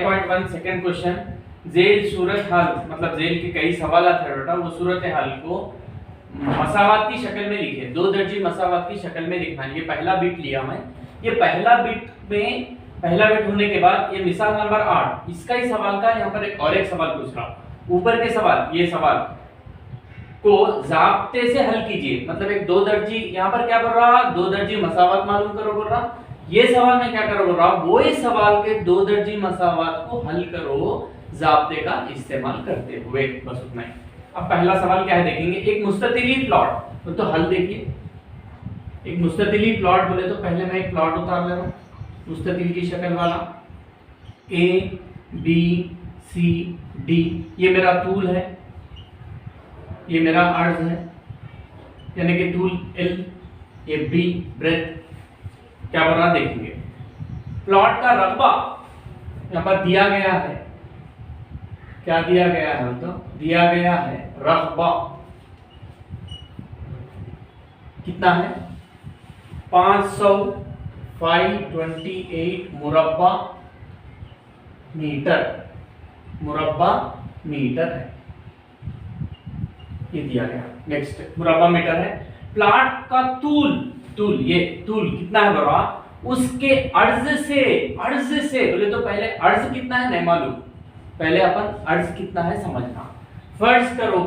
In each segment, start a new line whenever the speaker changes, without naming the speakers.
5.1 second question, jail सूरत हाल मतलब jail के कई सवाल है बेटा, वो सूरत हाल को मसावात की शक्ल में लिखे, दो दर्जी मसावात की शक्ल में लिखना है। ये पहला बिट लिया मैं, ये पहला बिट होने के बाद ये मिसाल नंबर 8 इसका ही सवाल का यहाँ पर एक सवाल पूछ रहा हूँ। ऊपर के सवाल, ये सवाल को ज़ाब्ते से हल कीजिए, मतलब एक दो दर्जी यहाँ पर क्या बोल रहा, दो दर्जी मसावात मालूम करो बोल रहा। ये सवाल में क्या करो बोल रहा, वो ही सवाल के दो दर्जी मसावात को हल करो ज़ाब्ते का इस्तेमाल करते हुए, बस उतना ही। अब पहला सवाल क्या है देखेंगे, एक मुस्ततिली प्लॉट, तो हल देखिए। एक मुस्ततिली प्लॉट बोले तो पहले मैं एक प्लॉट उतार ले रहा हूँ मुस्ततिल की शक्ल वाला, ए बी सी डी, ये मेरा तूल है, ये मेरा अर्ज है, यानी कि तूल एल, ये बी ब्रेथ, क्या बोल रहा देखेंगे। प्लॉट का रकबा यहाँ पर दिया गया है, क्या दिया गया है, तो दिया गया है रकबा कितना है 528 मुरब्बा मीटर है, ये दिया गया। नेक्स्ट मुरब्बा मीटर है। प्लॉट का तूल ये तूल कितना है बड़ा, उसके अर्ज से बोले तो पहले अर्ज कितना है नहीं मालूम, पहले अपन अर्ज कितना है समझना। फर्ज करो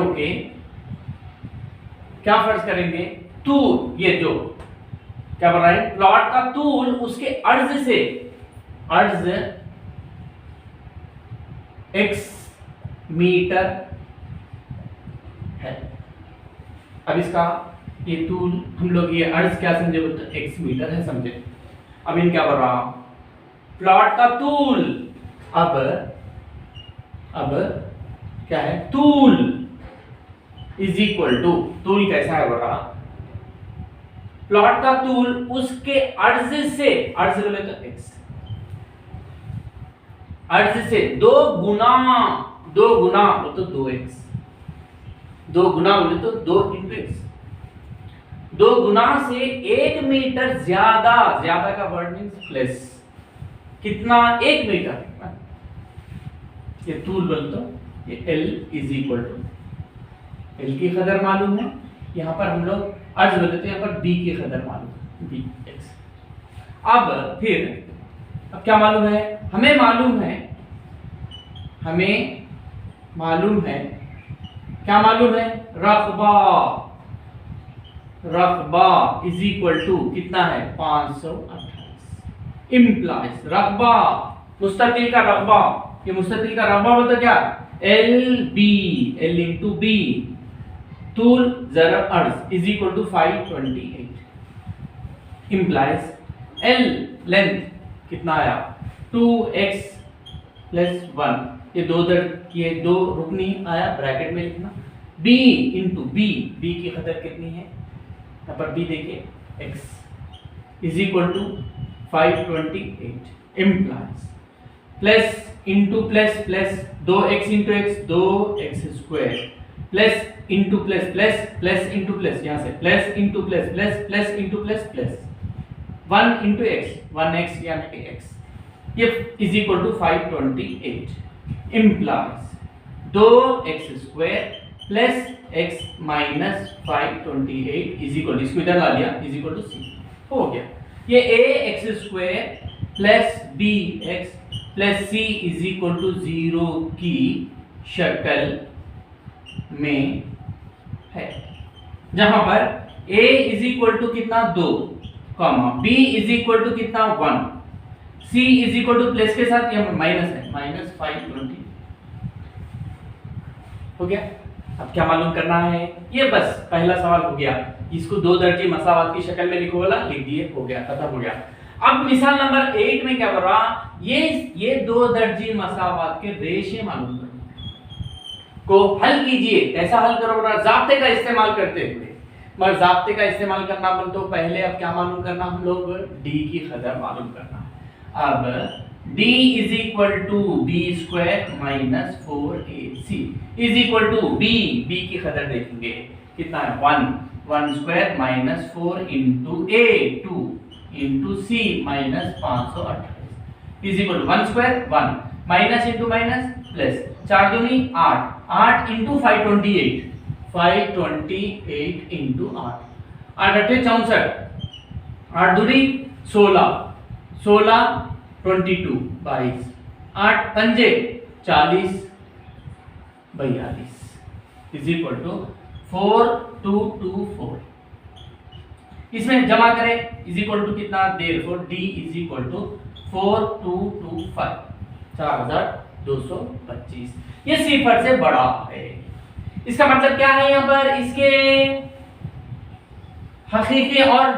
के क्या फर्ज करेंगे, तूल, ये जो क्या बोल रहा है, प्लॉट का तूल उसके अर्ज से, अर्ज x मीटर है। अब इसका ये तूल हम लोग ये अर्ज क्या समझे बोलते x मीटर है समझे। अब इन क्या बोल रहा, प्लॉट का तूल, अब क्या है, तूल इज इक्वल टू, तूल कैसा है बोल रहा, प्लॉट का तूल उसके अर्ज से, अर्ज बोले तो x, अर्ज से दो गुना बोले तो 2x, दो गुना बोले तो 2 इंटू x, दो गुना से 1 मीटर ज्यादा का वर्ड मीन्स प्लस, कितना 1 मीटर, ये तूल बोल तो ये L is equal to, L की कदर मालूम है, यहाँ पर हम लोग अर्ज बोलते हैं, यहाँ पर B की कदर मालूम है, bx। अब फिर अब क्या मालूम है, हमें मालूम है क्या मालूम है, रकबा इज इक्वल टू कितना है 528, इम्प्लाइज रकबा, मुस्ततिल का रकबा, ये मुस्ततिल का रकबा बोलते क्या, L इंटू बी, तूल ज़रब अर्ज is equal to 528, implies L length कितना आया 2x प्लस 1, ये ये दो रुकनी आया, ब्रैकेट में लिखना, b इंटू बी की कदर कितनी है, यहाँ पर b देखिए x is equal to 528, implies plus into plus 2x into x 2x square, plus into plus into plus, यहाँ से plus into plus into plus 1 into x 1x यानी कि x, ये is equal to 528, implies 2x square plus x minus 528 is equal, इसको इधर ला लिया, is equal to c, हो गया। ये ax square plus bx plus c is equal to 0 की शक्ल में है, जहां पर a इज इक्वल टू कितना 2, b इज इक्वल टू कितना 1, c is equal to plus के साथ ये माइनस है, माइनस 520, हो गया। अब क्या मालूम करना है, ये बस पहला सवाल हो गया, इसको दो दर्जी मसावात की शक्ल में लिखो वाला लिख दिए, हो गया, खत्म हो गया। अब मिसाल नंबर 8 में क्या कर रहा, ये दो दर्जी मसावात के रेशे मालूम करो, को हल कीजिए। कैसा हल करो, ज़ाब्ते का इस्तेमाल करते हुए, मगर ज़ाब्ते का इस्तेमाल करना बोल तो पहले अब क्या मालूम करना, हम लोग d की कदर मालूम करना। अब d is equal to b square minus 4ac is equal to b की कदर देखेंगे कितना है 1 square minus 4 into a 2 into c minus 528 is equal to 1 square 1 minus into minus plus 4 दूनी 8 8 इंटू 528 528 इंटू 8 8 अठे 64 8 दूनी 16 16 22 22 8 पंजे 40 42 इज इक्वल टू 4224 इसमें जमा करें इज इक्वल टू कितना therefore d is equal to 4225 4225 ये सिफर से बड़ा है। इसका मतलब क्या है यहां पर इसके हकीकी और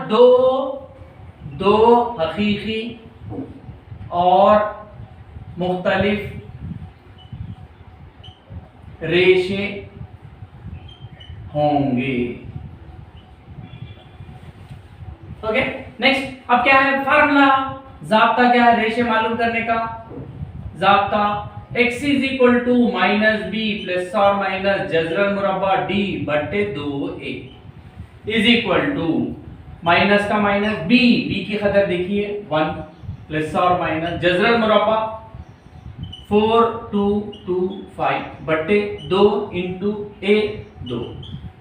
दो हकीकी और मुख्तलिफ रेशे होंगे। ओके नेक्स्ट अब क्या है फार्मूला जाब्ता क्या है रेशे मालूम करने का जाब्ता x is equal to minus b plus और माइनस जजरल मुरब्बा d बटे 2a is equal to minus का माइनस b की खतर देखिए 1 प्लस और माइनस जजरल मुरब्बा 4225 बटे 2 into a 2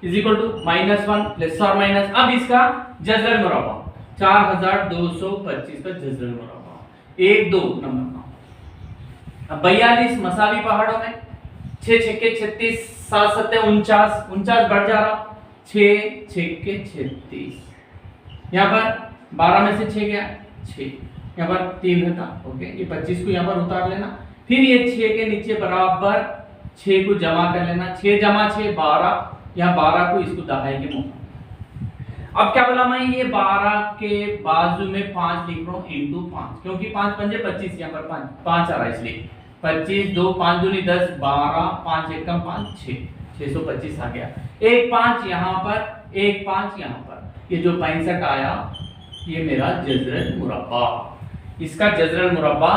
is equal to -1 plus और माइनस अब इसका जजरल मुरब्बा 4225 का जजरल मुरब्बा 1 2 नंबर का। अब 42 मसावी पहाड़ों में 6 6 के 36 7 7 49 49 बढ़ जा रहा 6 6 के 36 यहाँ पर 12 में से 6 गया 6 यहाँ पर 3 रहता ओके ये 25 को यहाँ पर उतार लेना फिर ये 6 के नीचे बराबर 6 को जमा कर लेना 6 जमा 6 12 यहाँ 12 को इसको दहाई के मुंह अब क्या बोला मैं ये 12 के बाजू में 5 लिख रहा हूँ इंटू 5 क्योंकि 5 पंजे 25 यहाँ पर 5 आ रहा है इसलिए 25 2 5 दूनी 10 12 5 एकम 5 6 625 आ गया एक 5 यहाँ पर एक 5 यहाँ पर ये जो 65 आया ये मेरा जजरल मुरब्बा इसका जजरल मुरब्बा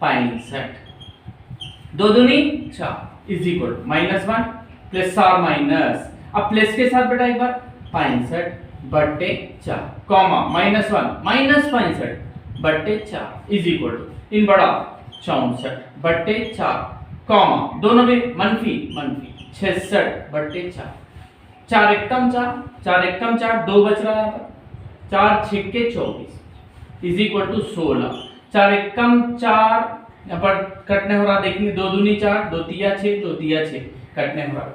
65 दो दूनी 4 इज इक्वल -1 प्लस और माइनस अब प्लस के साथ बेटा एक बार 65 बटे 4 कॉमा -1 माइनस 65 बटे 4 इज इक्वल टू इन बड़ा 64 बटे 4 कॉमा दोनों में मनफी 66 बटे 4 4 एकम 4 एकम 4 2 बच रहा है यहाँ पर 4 6 के 24 इज इक्वल टू 16 4 एकम 4 यहाँ पर कटने हो रहा देखेंगे 2 दूनी 4 2 तिया 6 2 तिया 6 कटने हो रहा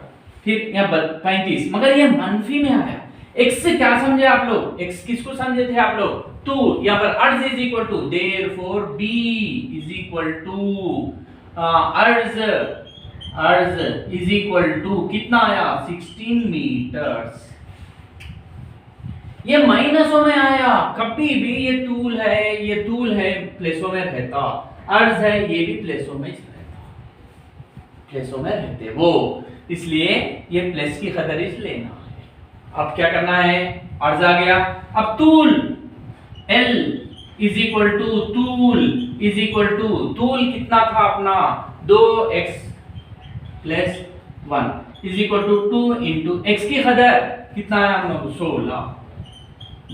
फिर यहाँ 35 मगर ये मनफी में आया x से क्या समझे आप लोग x किसको समझे थे आप लोग टू यहाँ पर अर्ज is equal to therefore b is equal to अर्ज इज इक्वल टू कितना आया 16 मीटर्स ये माइनसों में आया कभी भी ये तूल है प्लेसों में रहता अर्ज है ये भी प्लेसों में रहते वो इसलिए ये प्लस की खतर इस लेना है। अब क्या करना है अर्ज आ गया अब तूल L इज इक्वल टू तूल कितना था अपना 2x plus 1 is equal to 2 into x की खतर कितना है हम लोग 16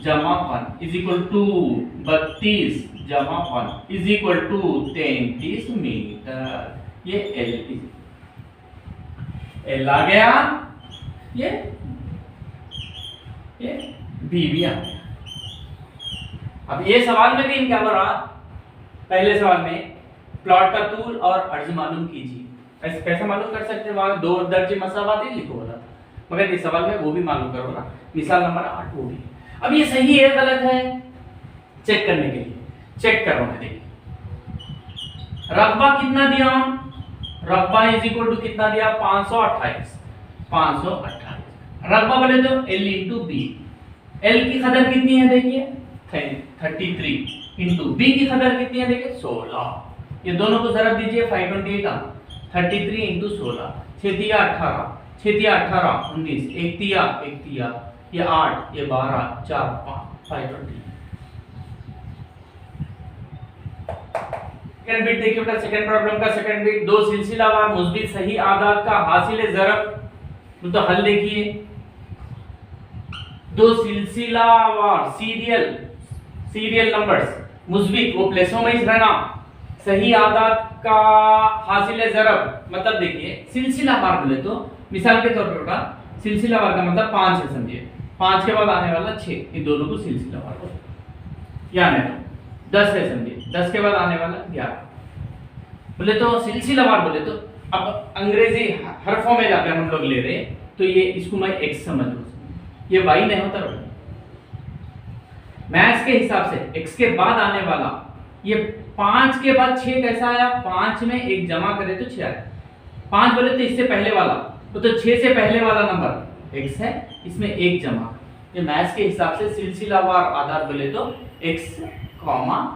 जमा 1 इज इक्वल टू 32 जमा 1 इज इक्वल टू 33 मीटर ये L आ गया ये B भी आ गया। अब ये सवाल में भी इनका बरा पहले सवाल में प्लॉट का तूल और अर्ज मालूम कीजिए ऐसे कैसे मालूम कर सकते हैं वहां 2 दर्जे मसावात ही लिखो बोला था मगर इस सवाल में वो भी मालूम करो ना मिसाल नंबर 8 वो भी अब ये सही है गलत है चेक करने के लिए चेक करो मैं देखिए रकबा कितना दिया रकबा इज इक्वल टू कितना दिया 528 रकबा बोले तो L इंटू बी L की खदर कितनी है देखिए 33 इंटू बी की खदर कितनी है देखिए 16 ये दोनों को जरा दीजिए 528 आ 33 इंटू 16 6 तिया 18 19 एक तिया ये 8 ये 12 4 5 520 सेकंड बिट देखिए बेटा सेकंड प्रॉब्लम का सेकंड बिट दो सिलसिलावार मुस्बित सही आदाद का हासिल ज़रब तो हल देखिए दो सिलसिलावार सीरियल नंबर्स मुस्बित वो प्लेसों में ही रहना, सही आदाद का हासिल ज़रब मतलब देखिए सिलसिलावार बोले तो मिसाल के तौर पर बेटा सिलसिलावार का मतलब 5 है समझिए, 5 के बाद आने वाला 6, इन दोनों को सिलसिलावार बोलते हैं। या नहीं तो 10 है समझिए, 10 के बाद आने वाला 11 बोले तो सिलसिलावार बोले तो। अब अंग्रेजी हरफों में जाकर हम लोग ले रहे तो ये इसको मैं x समझ लूं, ये y नहीं होता बेटा। मैथ्स के हिसाब से x के बाद आने वाला ये 5 के बाद 6 कैसा आया, 5 में एक जमा करे तो 6 आया। 5 बोले तो इससे पहले वाला तो 6 से पहले वाला नंबर x है, इसमें एक जमा। ये मैथ्स के हिसाब से सिलसिलावार आधार बोले तो x,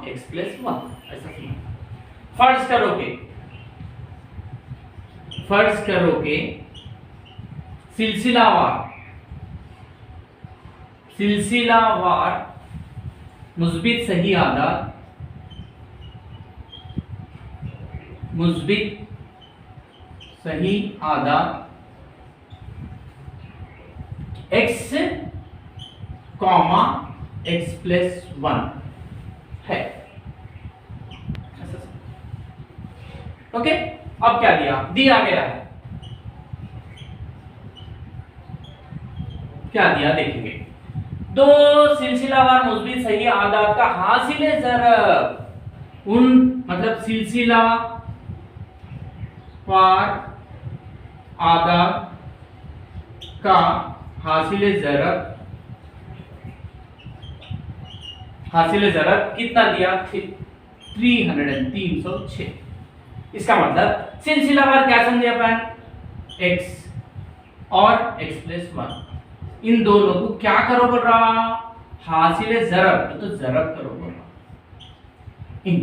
x + 1 ऐसा समझना। फर्ज करो के सिलसिलावार मुस्बित सही आदाद x, x + 1 है। ओके, अब क्या दिया गया है, क्या दिया देखेंगे। दो सिलसिलावार मुस्बित सही आदाद का हासिल ज़रब, उन मतलब सिलसिलावार आदाद का हासिल ज़रब कितना दिया, 306। इसका मतलब सिलसिलावार क्या समझे अपन, x और x + 1, इन दोनों को क्या करो बोल रहा, हासिल ज़रब, तो ज़रब करो बोल रहा। इन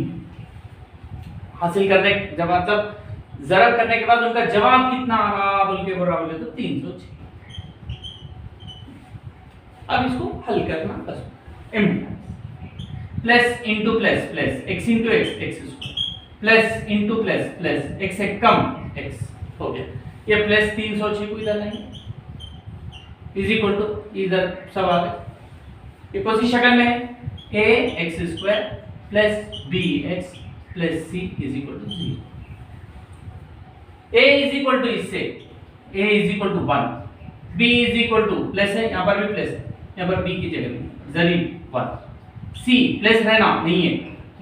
हासिल करने जब मतलब ज़रब करने के बाद उनका जवाब कितना आ रहा बोल के बोल रहा, बोले तो 306। अब इसको हल करना बस, plus into plus plus x into x plus into plus plus x से कम x हो गया, ये प्लस 306 को इधर नहीं इज इक्वल टू इधर सब आ गए, ये कौन सी शक्ल में है, ax² plus bx plus c is equal to 0। a is equal to इससे a is equal to 1, b is equal to plus है, यहाँ पर भी प्लस है, यहाँ पर b की जगह में जरीब 1, c प्लस रहना नहीं है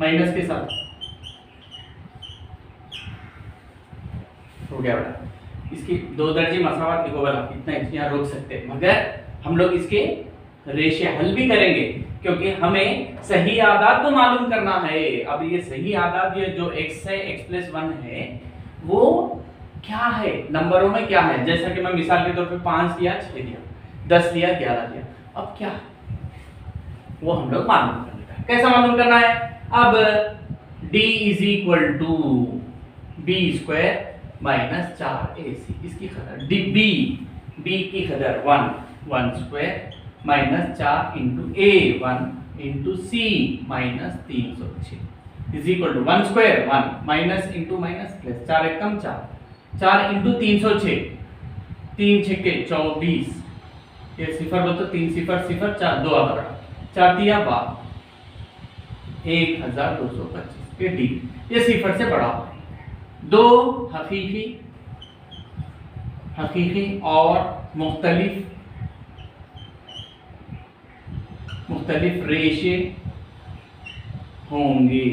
माइनस के साथ हो गया बेटा। इसकी दो दर्जे मसावत लिखो वाला इतना यहाँ रोक सकते हैं, मगर हम लोग इसके रेशे हल भी करेंगे क्योंकि हमें सही आदाद को मालूम करना है। अब ये सही आदाद ये जो x है, x + 1 है, वो क्या है नंबरों में क्या है, जैसा कि मैं मिसाल के तौर पे 5 लिया, 6 लिया, 10 लिया, 11 लिया, अब क्या वो हम लोग मालूम करना है। कैसा मालूम करना है, अब d = b² - 4ac, इसकी कदर b की कदर 1² - 4 × a1 × c - 306 is equal to 1² 1 minus into minus plus 4 × 1 4 4 × 306 3 × 6 = 24, ये सिफर बोल तो 3 0 0 4 2 आ रहा, 4 × 3 = 1225, ये डी ये सिफर से बड़ा है। दो हकीकी और मुख्तलिफ रेशे होंगे।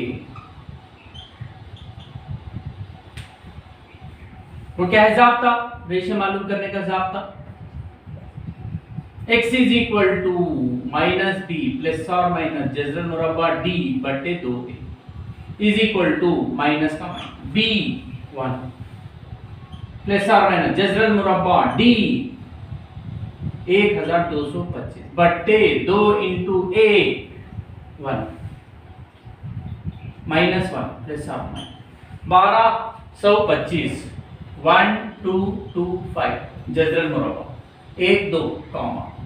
वो क्या है ज़ाब्ता, रेशे मालूम करने का ज़ाब्ता, x = -b प्लस और माइनस जज़र मुरब्बा d बटे 2a is equal to minus का b1 प्लस और माइनस जज़र मुरब्बा d 1225 बटे 2 × a1 -1 प्लस और माइनस 1225 1 2 2 5 जज़र मुरब्बा 1 2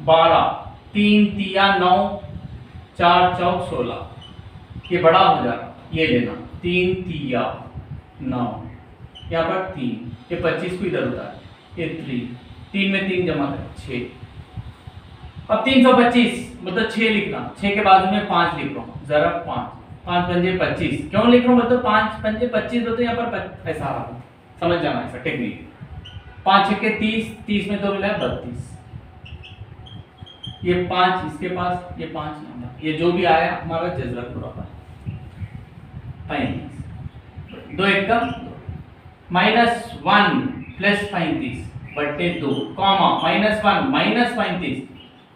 12 3 3 9 4 4 16, ये बड़ा हो जा रहा, ये लेना 3 3 9, यहाँ पर 3, ये 25 को इधर उतार, ये 3 में 3 जमा कर 6 अब 325 मतलब 6 लिखना, 6 के बाद में 5 लिख रहा हूँ, जरा 5 5 पंजे 25 क्यों लिख रहा हूँ मतलब 5 पंजे 25 होते यहाँ पर ऐसा आ रहा, समझ जाना ऐसा टेक्निक। 5 छक्के 30, 30 में 2 मिला 32, ये 5 इसके पास, ये 5 नंबर, ये जो भी आया हमारा जजरा पूरा पर 35 2 एक कम -1 प्लस 35 बट्टे 2 कॉमा -1 माइनस 35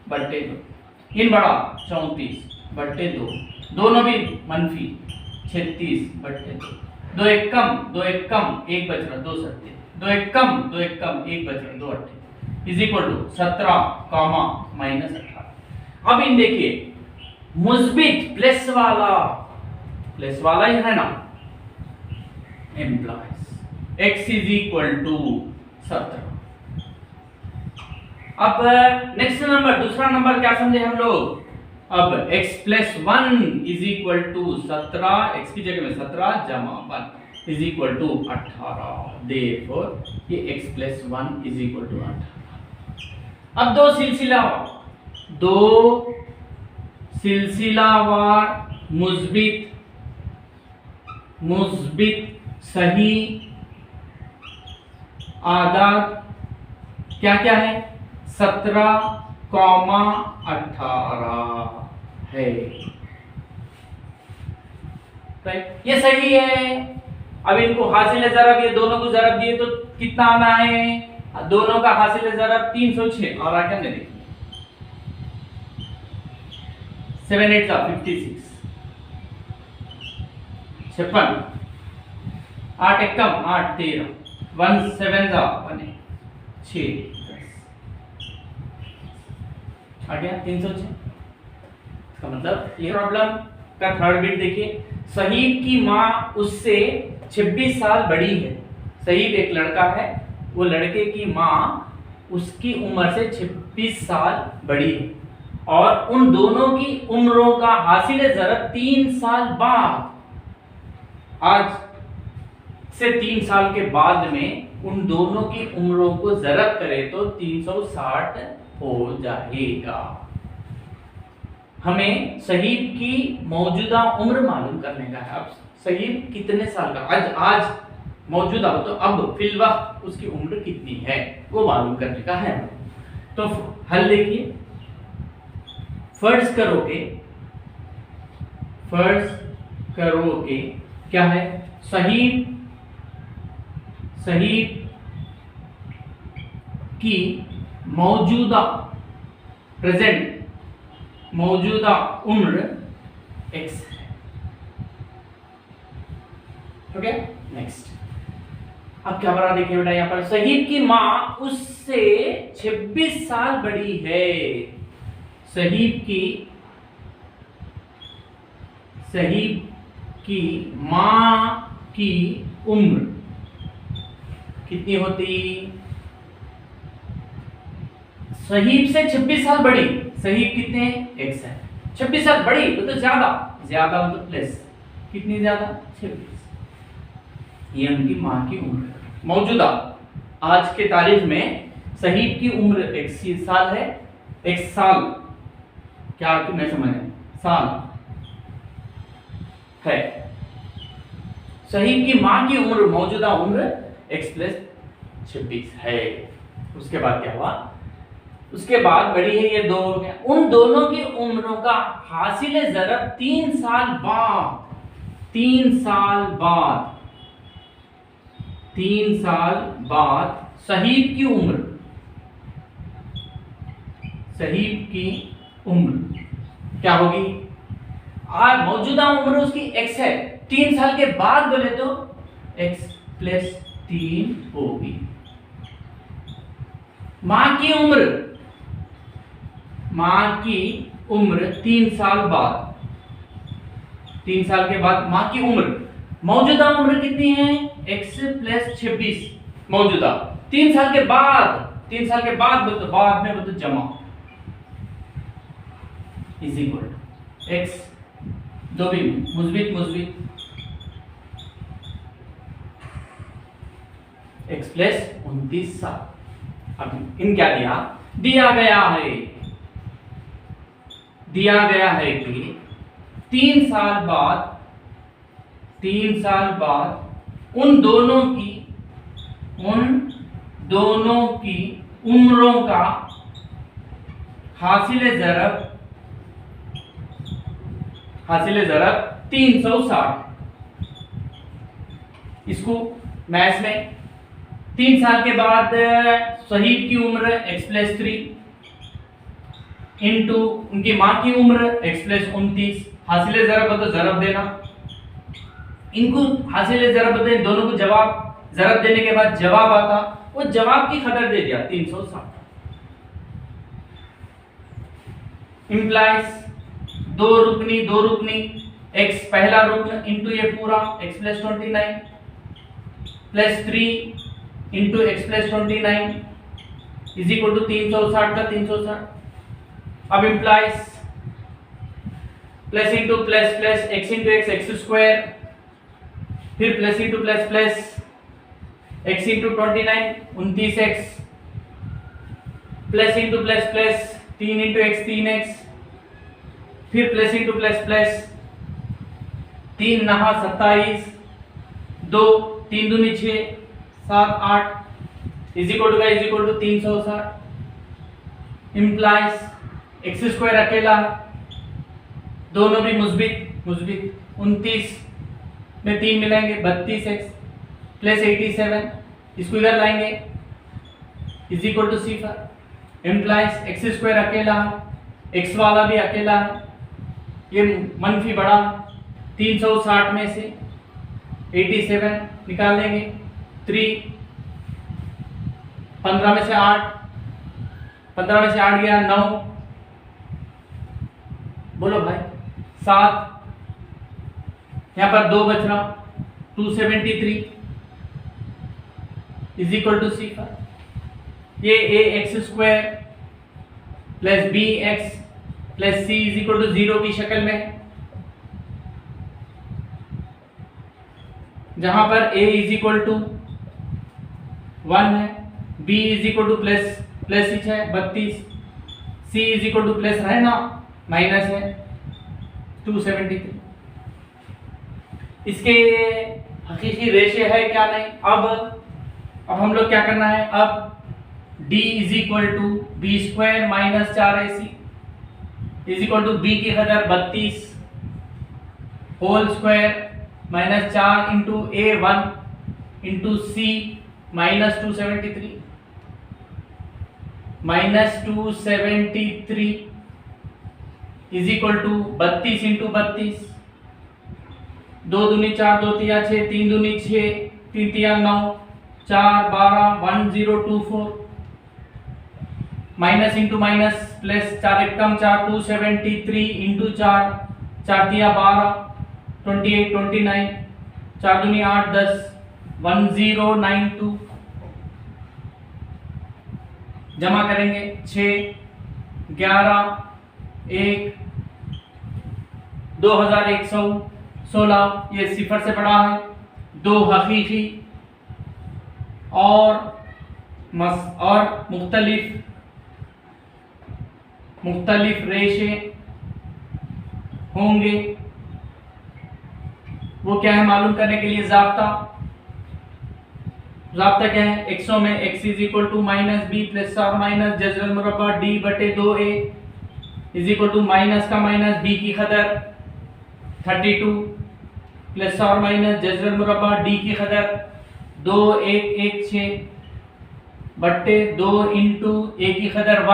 बट्टे 2 इन बड़ा 34 बट्टे 2 दोनों भी मनफी 36 बट्टे 2 2 एक कम 2 एक कम 1 बच रहा 2 सत्ते 2 एक कम 2 एक कम 1 बच रहा 2 अट्ठे इज इक्वल टू 17 कॉमा -18। अब इन देखिए मुस्बित प्लस वाला ही है ना, implies x is equal to 17। अब नेक्स्ट नंबर, दूसरा नंबर क्या समझे हम लोग, अब x plus 1 is equal to 17, x की जगह में 17 जमा 1 इज इक्वल टू 18, देयरफॉर ये x plus 1 is equal to 18। अब दो सिलसिलावार मुस्बित सही आदाद क्या क्या है, 17 कॉमा 18 है, राइट, ये सही है। अब इनको हासिल ज़रब, ये दोनों को ज़रब दिए तो कितना आना है, दोनों का हासिल ज़रब 306 और आगे में देखिए 7 8 56 56 8 एक कम 8 13 1 7 1 6 आ गया 306। इसका मतलब ये प्रॉब्लम का थर्ड बिट देखिए, सहीब की माँ उससे 26 साल बड़ी है। सहीब एक लड़का है, वो लड़के की माँ उसकी उम्र से 26 साल बड़ी है और उन दोनों की उम्रों का हासिल ज़रब 3 साल बाद, आज से 3 साल के बाद में उन दोनों की उम्रों को ज़रब करें तो 360 हो जाएगा। हमें सहीब की मौजूदा उम्र मालूम करने का है। अब सहीब कितने साल का आज मौजूदा तो अब फिल वक्त उसकी उम्र कितनी है वो मालूम करने का है। तो हल देखिए, फर्ज करोगे क्या है, सहीब की मौजूदा उम्र x है। Okay, next. अब क्या बना देखिए बेटा, यहां पर सहीब की माँ उससे 26 साल बड़ी है। सहीब की माँ की उम्र कितनी होती, सहीब से 26 साल बड़ी, सहीब कितने x है, 26 साल बड़ी तो ज्यादा मतलब प्लस, कितनी ज्यादा 26, ये उनकी माँ की उम्र। मौजूदा आज के तारीख में सहीब की उम्र 1 साल है। 1 साल क्या नहीं समझ साल है। सहीब की माँ की उम्र मौजूदा उम्र x प्लस 26 है। उसके बाद क्या हुआ, उसके बाद बड़ी है ये 2 हो गया, उन दोनों की उम्रों का हासिल ज़रब 3 साल बाद सहीब की उम्र क्या होगी, आज मौजूदा उम्र उसकी x है, 3 साल के बाद बोले तो x प्लस 3 होगी। माँ की उम्र 3 साल बाद, 3 साल के बाद माँ की उम्र, मौजूदा उम्र कितनी है x प्लस 26, मौजूदा 3 साल के बाद बोलते बाद में बोलते जमा इज इक्वल x, दो भी मुस्बित x प्लस 29 साल। अब इन क्या दिया गया है दिया गया है कि 3 साल बाद उन दोनों की उम्रों का हासिल ज़रब 360। इसको मैथ्स में 3 साल के बाद शहीद की उम्र x+3 इंटू उनकी माँ की उम्र x+29। हासिल ज़रब तो ज़रब देना, इनको हासिल ज़रब दे, दोनों को जवाब ज़रब देने के बाद जवाब आता, वो जवाब की कदर दे दिया 360। इम्प्लाइज दो रुकनी x पहला रुकन इंटू ये पूरा x+29 plus 3 into x+29 is equal to 360 का 360। अब implies plus into plus plus x into x square, फिर plus into plus plus x into 29 29x, plus into plus plus 3 into x 3x, फिर plus into plus plus 3 नहा 27, 2 3 दूनी 6 7 8 is equal to 360। Implies x square अकेला, दोनों भी मुस्बित 29 में 3 मिलाएंगे 32x plus 87, इसको इधर लाएंगे इज इक्वल टू सिफर। इम्प्लाइज एक्स स्क्वायर अकेला, एक्स वाला भी अकेला है, ये मनफी बढ़ा 360 में से 87 निकाल लेंगे 3 15 में से 8 गया 9, बोलो भाई 7, यहाँ पर 2 बच रहा 273 इज इक्वल टू सिफर। ये A X square plus B X plus C is equal to 0 की शक्ल में, जहां पर a इज इक्वल टू 1 है, b is equal to plus है 32, c is equal to plus है ना माइनस है 273। इसके हकीकी रेशे है क्या नहीं। अब हम लोग क्या करना है, अब d is equal to b square minus 4ac is equal to b की कदर 32 whole square minus 4 into a1 into c minus 273 is equal to 32 into 32, 2 दूनी 4 2 तिया 6 3 दूनी 6 3 तिया 9 4 12 1024 माइनस इंटू माइनस प्लस 4 एक कम 4 273 इंटू 4 4 तिया 12 28 29 4 दूनी 8 10 1092 जमा करेंगे 6 11 1 2116, ये सिफर से बड़ा है। 2 हकीकी और मुख्तलिफ रेशे होंगे, वो क्या है मालूम करने के लिए ज़ाब्ता क्या है, एक्सों में x is equal to minus b plus और माइनस जज़र मुरब्बा d बटे 2a is equal to minus का माइनस b की कदर 32 प्लस और माइनस जज़र मुरब्बा d की कदर 2 1 1 6 बटे 2 इंटू a की कदर 1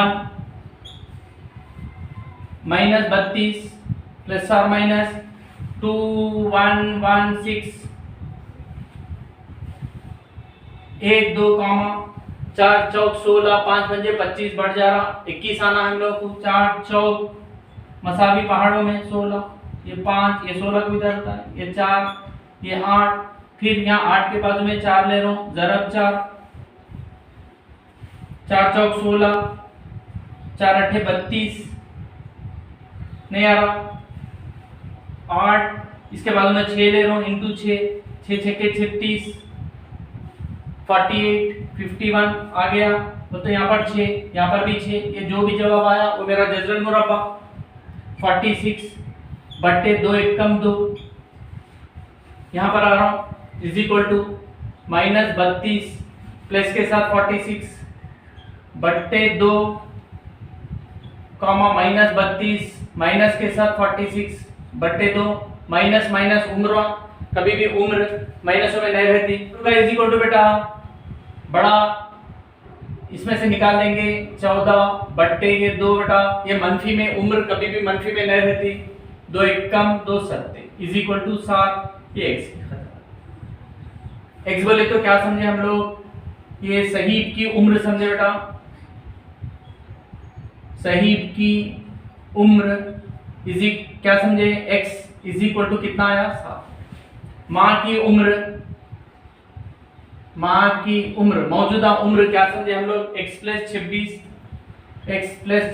माइनस 32 प्लस और माइनस 2 1 1 6 1 2 कामा 4 चौक 16 5 पंजे 25 बढ़ जा रहा 21 आना हम लोग को। 4 चौक मसावी पहाड़ों में 16, ये 5 ये 16 को इधर होता है, ये 4 ये 8, फिर यहाँ 8 के बाजू में 4 ले रहा हूँ ज़रब 4 चौक 16 4 अट्ठे 32 नहीं आ रहा 8, इसके बाजू में 6 ले रहा हूँ इंटू 6 6 6 के 36 48 51 आ गया, तो यहाँ पर 6 यहाँ पर भी 6, ये जो भी जवाब आया वो मेरा जज़र मुरब्बा 46 बट्टे 2 एक कम 2, यहाँ पर आ रहा हूँ इज इक्वल टू -32 प्लस के साथ 46 बट्टे 2 कॉमा -32 माइनस के साथ 46 बट्टे 2 माइनस माइनस उम्र, कभी भी उम्र माइनसों में नहीं रहती, तो इज इक्वल टू बेटा बड़ा इसमें से निकाल देंगे 14 बट्टे ये 2 बेटा ये मनफी में, उम्र कभी भी मनफी में नहीं रहती, 2 एक कम 2 सत्ते इज इक्वल टू 7, ये एक्स बोले तो क्या समझे हम लोग, ये शहीद की उम्र समझे बेटा, शहीद की उम्र क्या समझे, x इज इक्वल टू कितना आया 7। माँ की उम्र मौजूदा उम्र क्या समझे हम लोग, x plus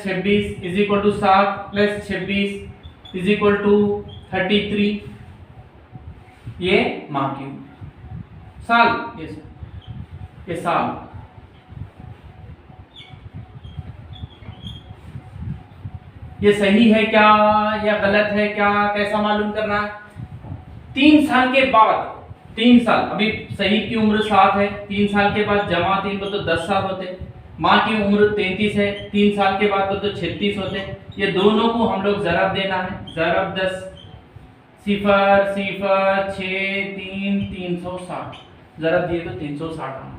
26 is equal to 7 plus 26 is equal to 33, ये माँ की उम्र। साल ये साल, ये सही है क्या या गलत है क्या, कैसा मालूम करना है, 3 साल के बाद, 3 साल अभी शहीद की उम्र 7 है, 3 साल के बाद जमा 3 को तो 10 साल होते, माँ की उम्र 33 है, 3 साल के बाद को तो 36 होते, ये दोनों को हम लोग ज़रब देना है, ज़रब 10 0 0 6 3 360, ज़रब दिए तो 360